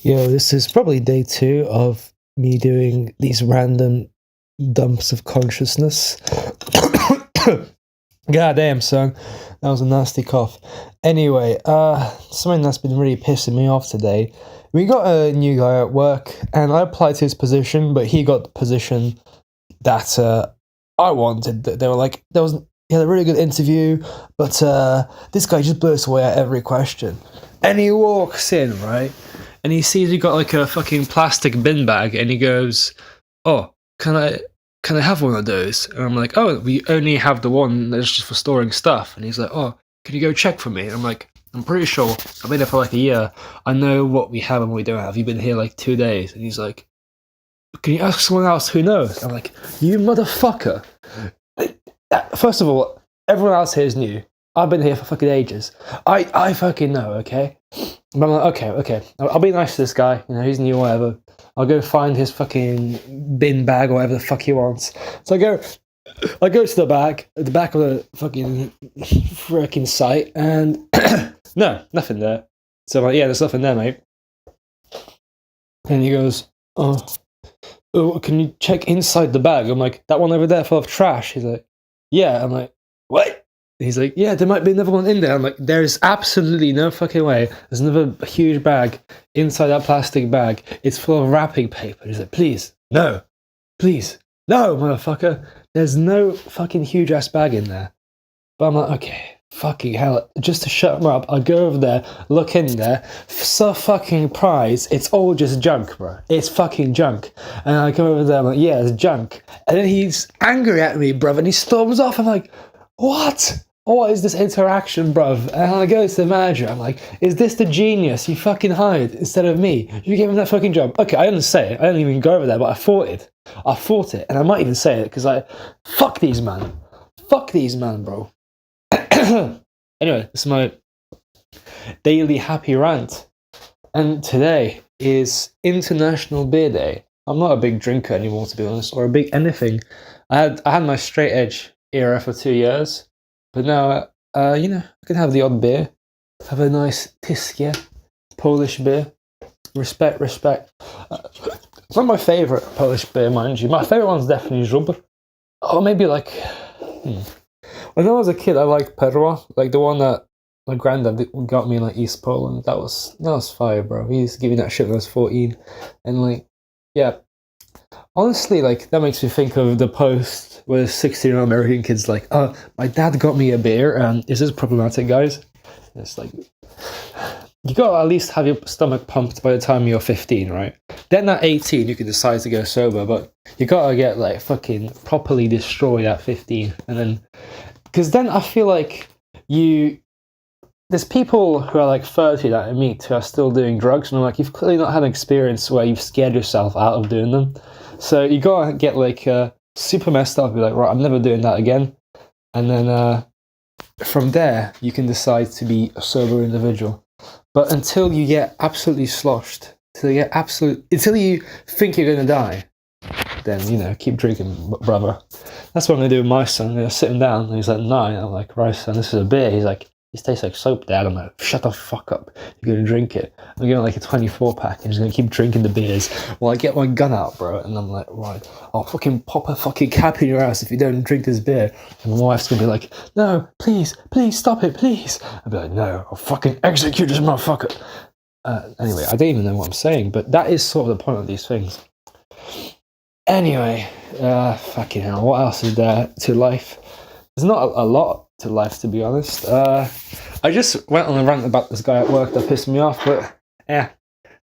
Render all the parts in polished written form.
Yo, this is probably day 2 of me doing these random dumps of consciousness. God damn, son. That was a nasty cough. Anyway, something that's been really pissing me off today. We got a new guy at work, and I applied to his position, but he got the position that I wanted. They were like, he had a really good interview, but this guy just blew us away at every question. And he walks in, right? And he sees we got like a fucking plastic bin bag, and he goes, "Oh, can I have one of those?" And I'm like, "Oh, we only have the one that's just for storing stuff." And he's like, "Oh, can you go check for me?" And I'm like, "I'm pretty sure I've been here for like a year. I know what we have and what we don't have. You've been here like 2 days." And he's like, "Can you ask someone else who knows?" I'm like, "You motherfucker. First of all, everyone else here is new. I've been here for fucking ages. I fucking know, okay?" But I'm like, okay. I'll be nice to this guy. You know, he's new, whatever. I'll go find his fucking bin bag or whatever the fuck he wants. So I go to the back of the fucking freaking site, and no, nothing there. So I'm like, yeah, there's nothing there, mate. And he goes, oh, can you check inside the bag? I'm like, that one over there full of trash. He's like, yeah. I'm like, what? He's like, yeah, there might be another one in there. I'm like, there is absolutely no fucking way. There's another huge bag inside that plastic bag. It's full of wrapping paper. He's like, please, no, motherfucker. There's no fucking huge ass bag in there. But I'm like, okay, fucking hell. Just to shut him up, I go over there, look in there. Surprise, it's all just junk, bro. It's fucking junk. And I go over there, I'm like, yeah, it's junk. And then he's angry at me, bruv, and he storms off. I'm like, what? What is this interaction, bruv? And I go to the manager, I'm like, is this the genius you fucking hired instead of me? You gave him that fucking job. Okay, I didn't say it. I didn't even go over there, but I fought it. And I might even say it, because fuck these man, bro. Anyway, this is my daily happy rant. And today is International Beer Day. I'm not a big drinker anymore, to be honest, or a big anything. I had my straight edge era for 2 years. But now, I can have the odd beer. Have a nice Tiskia, Polish beer. Respect. It's not my favourite Polish beer, mind you. My favourite one's definitely Żubr. Or maybe like... When I was a kid, I liked Perła. Like the one that my granddad got me in like East Poland. That was fire, bro. He used to give me that shit when I was 14. And like, yeah. Honestly, like, that makes me think of the post where 16-year-old American kids like, oh, my dad got me a beer, and is this problematic, guys? It's like, you gotta at least have your stomach pumped by the time you're 15, right? Then at 18, you can decide to go sober, but you gotta get, like, fucking properly destroyed at 15, and then, because then I feel like there's people who are like 30 that I meet who are still doing drugs, and I'm like, you've clearly not had an experience where you've scared yourself out of doing them. So you gotta get like super messed up, be like, right, I'm never doing that again. And then from there, you can decide to be a sober individual. But until you get absolutely sloshed, until you think you're gonna die, then, keep drinking, brother. That's what I'm gonna do with my son. I'm gonna sit him down, and he's like 9. I'm like, right, son, this is a beer. He's like, this tastes like soap, Dad. I'm like, shut the fuck up. You're going to drink it. I'm getting like a 24-pack and just going to keep drinking the beers while I get my gun out, bro. And I'm like, right, I'll fucking pop a fucking cap in your ass if you don't drink this beer. And my wife's going to be like, no, please, stop it, please. I'll be like, no, I'll fucking execute this motherfucker. Anyway, I don't even know what I'm saying, but that is sort of the point of these things. Anyway, fucking hell, what else is there to life? There's not a lot to life, to be honest. I just went on a rant about this guy at work that pissed me off, but yeah,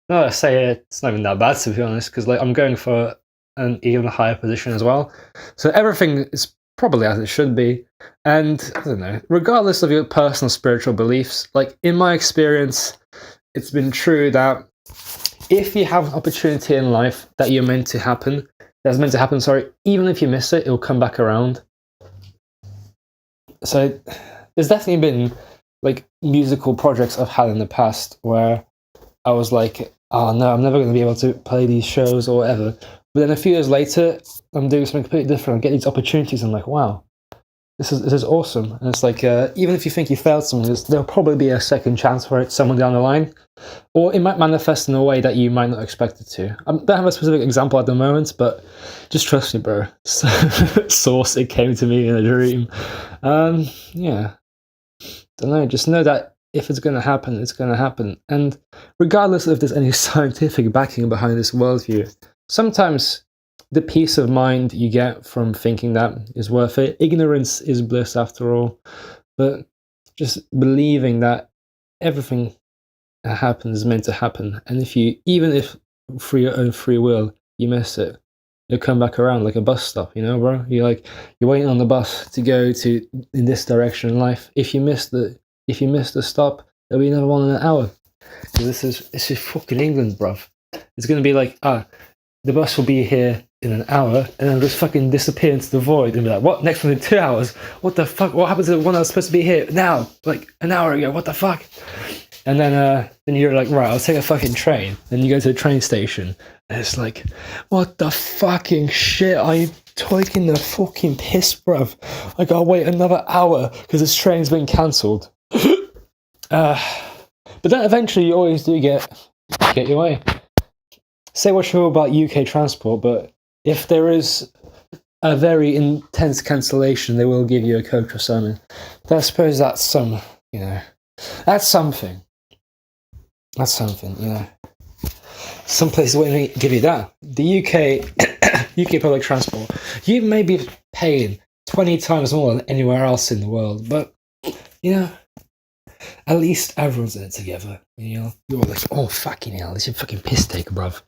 no, I say it's not even that bad, to be honest, because like I'm going for an even higher position as well. So everything is probably as it should be, and I don't know, regardless of your personal spiritual beliefs, like in my experience, it's been true that if you have an opportunity in life that's meant to happen, even if you miss it, it'll come back around. So there's definitely been like musical projects I've had in the past where I was like, oh no, I'm never going to be able to play these shows or whatever. But then a few years later, I'm doing something completely different. I get these opportunities. I'm like, wow, this is awesome. And it's like, even if you think you failed something, there'll probably be a second chance for it someone down the line. Or it might manifest in a way that you might not expect it to. I don't have a specific example at the moment, but just trust me, bro. Source, it came to me in a dream. Yeah. Don't know, just know that if it's going to happen, it's going to happen. And regardless if there's any scientific backing behind this worldview, sometimes the peace of mind you get from thinking that is worth it. Ignorance is bliss after all. But just believing that everything that happens is meant to happen. And even if for your own free will, you miss it, you'll come back around like a bus stop, you know, bro? You're waiting on the bus to go in this direction in life. If you miss the stop, there'll be another one in an hour. So this is fucking England, bruv. It's gonna be like, the bus will be here in an hour, and then just fucking disappear into the void and be like, what? Next one in 2 hours? What the fuck? What happened to the one that was supposed to be here now? Like an hour ago? What the fuck? And then you're like, right, I'll take a fucking train. Then you go to the train station, and it's like, what the fucking shit? Are you taking the fucking piss, bruv? I gotta wait another hour because this train's been cancelled. But then eventually you always do get your way. Say what you will about UK transport, but if there is a very intense cancellation, they will give you a coach or something. I suppose that's that's something. That's something, you know. Some places won't give you that. The UK public transport, you may be paying 20 times more than anywhere else in the world, but, you know, at least everyone's in it together. You know, you're like, oh, fucking hell, this is a fucking piss take, bruv.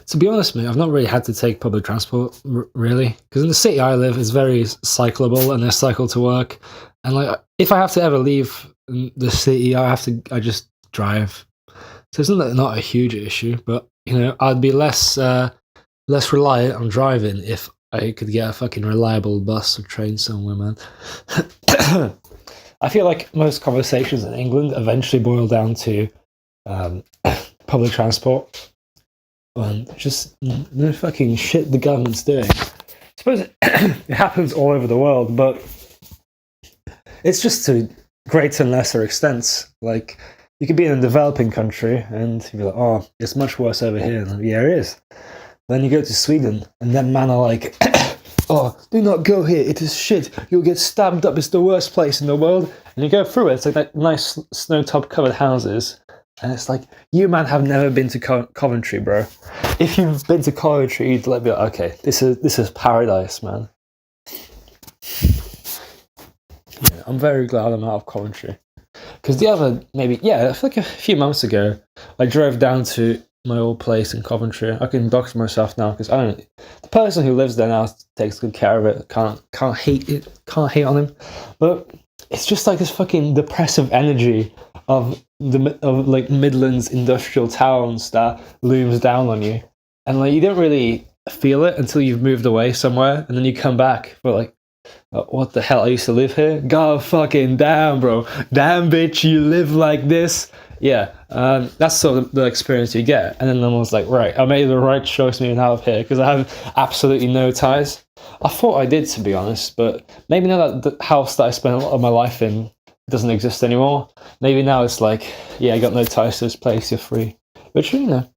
To be honest, mate, I've not really had to take public transport, really, because in the city I live, it's very cyclable, and I cycle to work. And like, if I have to ever leave the city, I just drive. So it's not a huge issue, but you know, I'd be less reliant on driving if I could get a fucking reliable bus or train somewhere, man. I feel like most conversations in England eventually boil down to public transport and just the fucking shit the government's doing. I suppose it happens all over the world, but it's just to greater and lesser extents. Like, you could be in a developing country and you'd be like, oh, it's much worse over here. And like, yeah, it is. Then you go to Sweden and then man are like, oh, do not go here, it is shit, you'll get stabbed up, it's the worst place in the world. And you go through it, it's like that nice snow-top covered houses, and it's like, you man have never been to Coventry, bro. If you've been to Coventry, you'd let me like, okay, this is paradise, man. Yeah, I'm very glad I'm out of Coventry. Because the other, I feel like a few months ago, I drove down to my old place in Coventry. I can dox myself now because the person who lives there now takes good care of it. Can't hate it. Can't hate on him. But it's just like this fucking depressive energy of like Midlands industrial towns that looms down on you, and like you don't really feel it until you've moved away somewhere, and then you come back for like, what the hell? I used to live here. God fucking damn, bro. Damn, bitch, you live like this. Yeah, that's sort of the experience you get. And then I was like, right, I made the right choice moving out of here because I have absolutely no ties. I thought I did, to be honest, but maybe now that the house that I spent a lot of my life in doesn't exist anymore, maybe now it's like, yeah, I got no ties to this place, you're free. Which, you know,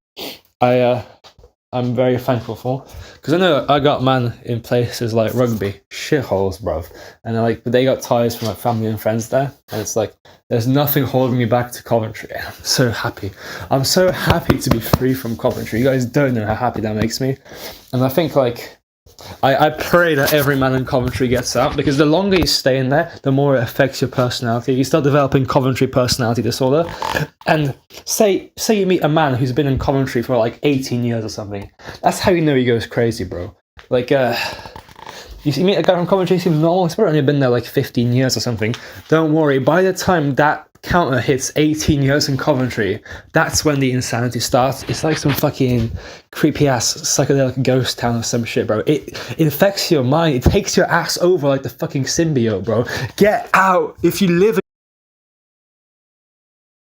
I'm very thankful for, because I know I got man in places like rugby, shitholes, bruv, and but they got ties from like family and friends there, and it's like there's nothing holding me back to Coventry. I'm so happy. I'm so happy to be free from Coventry. You guys don't know how happy that makes me, and I think like I pray that every man in Coventry gets out, because the longer you stay in there, the more it affects your personality. You start developing Coventry personality disorder. And say you meet a man who's been in Coventry for like 18 years or something. That's how you know he goes crazy, bro. Like, you meet a guy from Coventry, he seems normal, he's probably only been there like 15 years or something. Don't worry, by the time that counter hits 18 years in Coventry, that's when the insanity starts. It's like some fucking creepy ass psychedelic ghost town or some shit, bro. It infects your mind. It takes your ass over like the fucking symbiote, bro. Get out. If you live